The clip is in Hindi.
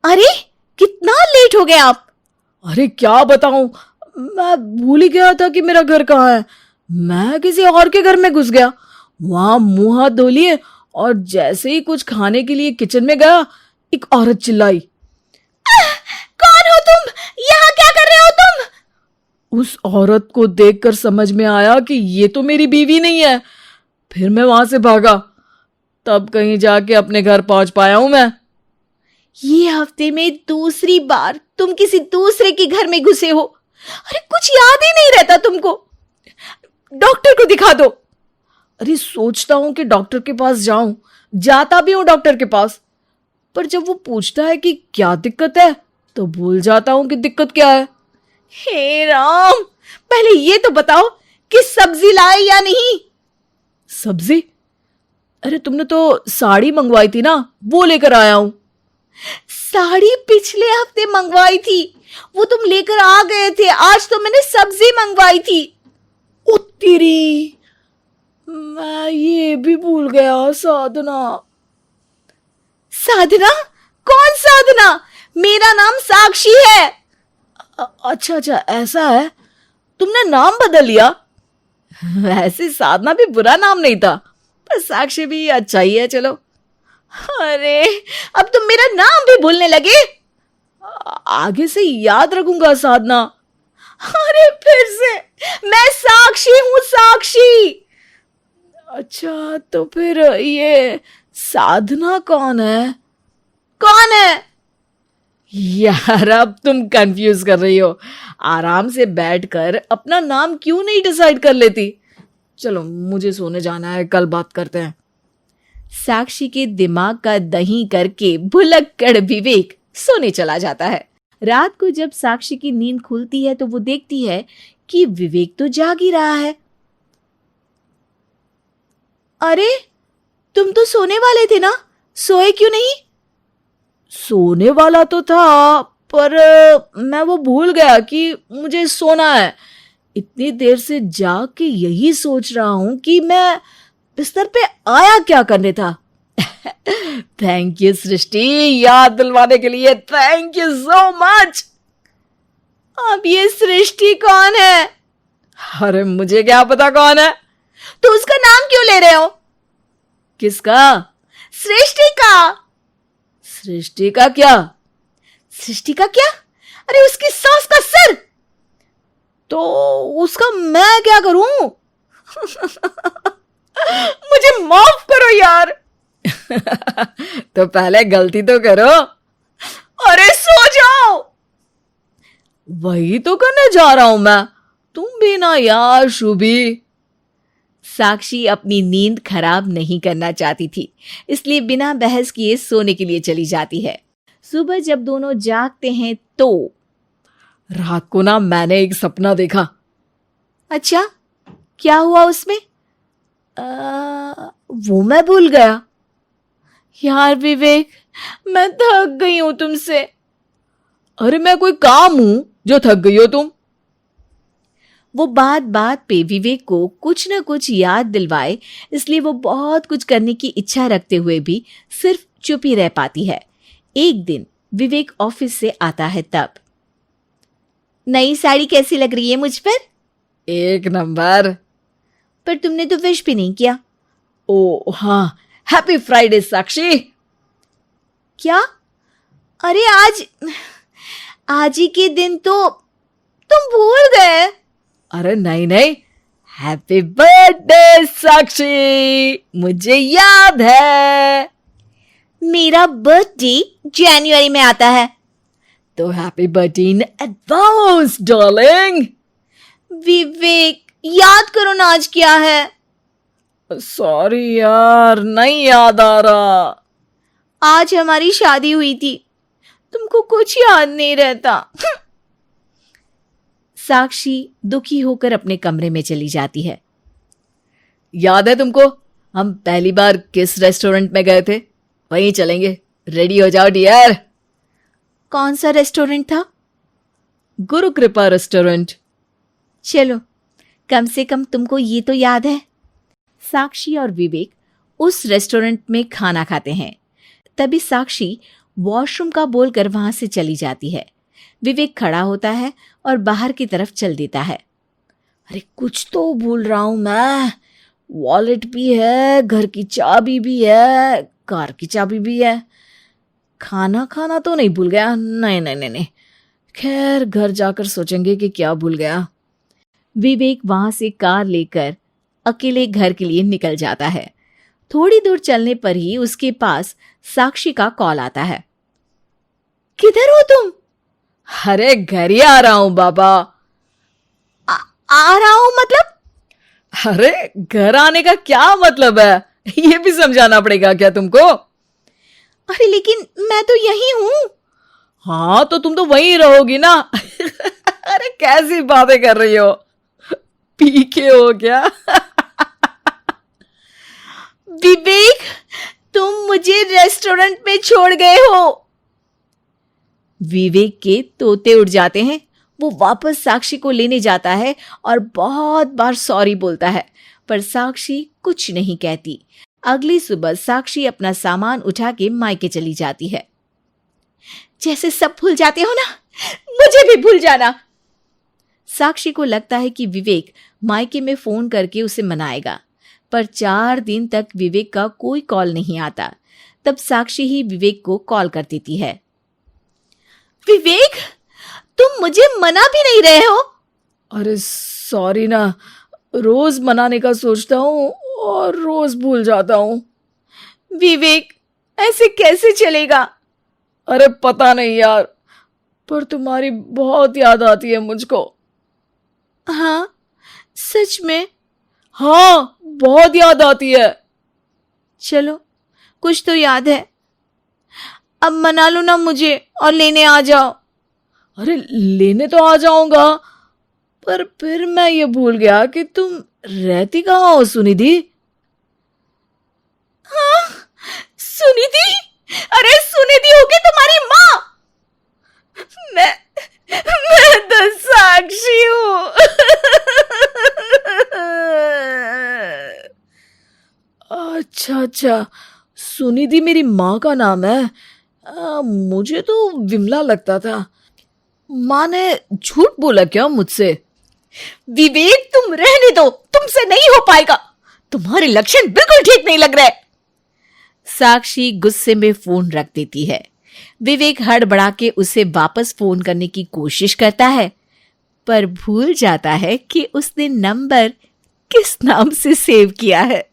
अरे कितना लेट हो गए आप। अरे क्या बताऊं, मैं भूल ही गया था कि मेरा घर कहाँ है। मैं किसी और के घर में घुस गया, वहां मुंह हाथ धो लिए और जैसे ही कुछ खाने के लिए किचन में गया, एक औरत चिल्लाई, कौन हो तुम, यहाँ क्या कर रहे हो तुम। उस औरत को देखकर समझ में आया कि ये तो मेरी बीवी नहीं है। फिर मैं वहां से भागा, तब कहीं जाके अपने घर पहुंच पाया हूं मैं। ये हफ्ते में दूसरी बार तुम किसी दूसरे के घर में घुसे हो। अरे कुछ याद ही नहीं रहता तुमको, डॉक्टर को दिखा दो। अरे सोचता हूं कि डॉक्टर के पास जाऊं, जाता भी हूं डॉक्टर के पास, पर जब वो पूछता है कि क्या दिक्कत है तो भूल जाता हूं कि दिक्कत क्या है। हे राम, पहले ये तो बताओ कि सब्जी लाए या नहीं। सब्जी? अरे तुमने तो साड़ी मंगवाई थी ना, वो लेकर आया हूं। साड़ी पिछले हफ्ते मंगवाई थी, वो तुम लेकर आ गए थे। आज तो मैंने सब्जी मंगवाई थी। ओ तेरी, मैं ये भी भूल गया। साधना। साधना? कौन साधना? मेरा नाम साक्षी है। अच्छा अच्छा, ऐसा है, तुमने नाम बदल लिया। वैसे साधना भी बुरा नाम नहीं था, पर साक्षी भी अच्छा ही है। चलो। अरे अब तुम मेरा नाम भी भूलने लगे। आगे से याद रखूंगा साधना। अरे फिर से, मैं साक्षी हूं, साक्षी। अच्छा तो फिर ये साधना कौन है? कौन है? यार अब तुम कंफ्यूज कर रही हो। आराम से बैठकर अपना नाम क्यों नहीं डिसाइड कर लेती? चलो मुझे सोने जाना है, कल बात करते हैं। साक्षी के दिमाग का दही करके भुलक्कड़ विवेक सोने चला जाता है। रात को जब साक्षी की नींद खुलती है तो वो देखती है कि विवेक तो जाग ही रहा है। अरे तुम तो सोने वाले थे ना, सोए क्यों नहीं? सोने वाला तो था, पर मैं वो भूल गया कि मुझे सोना है। इतनी देर से जाग के यही सोच रहा हूं कि मैं बिस्तर पे आया क्या करने था। थैंक यू सृष्टि, याद दिलवाने के लिए थैंक यू सो मच। अब ये सृष्टि कौन है? अरे मुझे क्या पता कौन है। तो उसका नाम क्यों ले रहे हो? किसका? सृष्टि का। सृष्टि का क्या? सृष्टि का क्या? अरे उसकी सास का सर। तो उसका मैं क्या करूं? मुझे माफ करो यार। तो पहले गलती तो करो। अरे सो जाओ। वही तो करने जा रहा हूं मैं, तुम भी ना यार शुभी। साक्षी अपनी नींद खराब नहीं करना चाहती थी, इसलिए बिना बहस किए सोने के लिए चली जाती है। सुबह जब दोनों जागते हैं तो रात को ना मैंने एक सपना देखा। अच्छा, क्या हुआ उसमें? वो मैं भूल गया। यार विवेक, मैं थक गई हूं तुमसे। अरे मैं कोई काम हूं जो थक गई हो तुम? वो बात बात पे विवेक को कुछ न कुछ याद दिलवाए, इसलिए वो बहुत कुछ करने की इच्छा रखते हुए भी सिर्फ चुप ही रह पाती है। एक दिन विवेक ऑफिस से आता है तब। नई साड़ी कैसी लग रही है मुझ पर? एक नंबर। पर तुमने तो विश भी नहीं किया। ओ हाँ, हैप्पी फ्राइडे साक्षी। क्या? अरे आज ही के दिन तो तुम भूल गए। अरे नहीं नहीं, हैप्पी बर्थडे साक्षी, मुझे याद है। मेरा बर्थडे जनवरी में आता है। तो happy birthday in advance darling. Vivek याद करो ना आज क्या है। सॉरी यार, नहीं याद आ रहा। आज हमारी शादी हुई थी, तुमको कुछ याद नहीं रहता। साक्षी दुखी होकर अपने कमरे में चली जाती है। याद है तुमको, हम पहली बार किस रेस्टोरेंट में गए थे? वहीं चलेंगे, रेडी हो जाओ डियर। कौन सा रेस्टोरेंट था? गुरु कृपा रेस्टोरेंट। चलो, कम से कम तुमको ये तो याद है। साक्षी और विवेक उस रेस्टोरेंट में खाना खाते हैं। तभी साक्षी वॉशरूम का बोलकर वहां से चली जाती है। विवेक खड़ा होता है और बाहर की तरफ चल देता है। अरे कुछ तो भूल रहा हूं मैं। वॉलेट भी है, घर की चाबी भी है, कार की चाबी भी है। खाना खाना तो नहीं भूल गया। नहीं नहीं नहीं नहीं, खैर घर जाकर सोचेंगे कि क्या भूल गया। विवेक वहां से कार लेकर अकेले घर के लिए निकल जाता है। थोड़ी दूर चलने पर ही उसके पास साक्षी का कॉल आता है। किधर हो तुम? अरे घर ही आ रहा हूं बाबा। आ रहा हूं मतलब? अरे घर आने का क्या मतलब है, ये भी समझाना पड़ेगा क्या तुमको? अरे लेकिन मैं तो यही हूं। हाँ तो तुम तो वहीं रहोगी ना। अरे कैसी बातें कर रही हो, पी के हो क्या? विवेक, तुम मुझे रेस्टोरेंट में छोड़ गए हो। विवेक के तोते उड़ जाते हैं। वो वापस साक्षी को लेने जाता है और बहुत बार सॉरी बोलता है, पर साक्षी कुछ नहीं कहती। अगली सुबह साक्षी अपना सामान उठा के मायके चली जाती है। जैसे सब भूल जाते हो ना, मुझे भी भूल जाना। साक्षी को लगता है कि विवेक मायके में फोन करके उसे मनाएगा, पर 4 दिन तक विवेक का कोई कॉल नहीं आता। तब साक्षी ही विवेक को कॉल कर देती है। विवेक, तुम मुझे मना भी नहीं रहे हो। अरे सॉरी ना, रोज मनाने का सोचता हूँ और रोज भूल जाता हूँ। विवेक, ऐसे कैसे चलेगा? अरे पता नहीं यार, पर तुम्हारी बहुत याद आती है मुझको। हाँ, सच में? हाँ, बहुत याद आती है। चलो, कुछ तो याद है। अब मना लो ना मुझे और लेने आ जाओ। अरे लेने तो आ जाऊंगा, पर फिर मैं ये भूल गया कि तुम रहती कहाँ हो सुनिधि? हाँ, सुनिधि? अरे सुनिधि होगी तुम्हारी माँ। मैं तो साक्षी हूँ। अच्छा अच्छा, सुनिधि मेरी माँ का नाम है। मुझे तो विमला लगता था। माँ ने झूठ बोला क्या मुझसे? विवेक, तुम रहने दो, तुमसे नहीं हो पाएगा। तुम्हारे लक्षण बिल्कुल ठीक नहीं लग रहे। साक्षी गुस्से में फोन रख देती है। विवेक हड़बड़ा के उसे वापस फोन करने की कोशिश करता है, पर भूल जाता है कि उसने नंबर किस नाम से सेव किया है।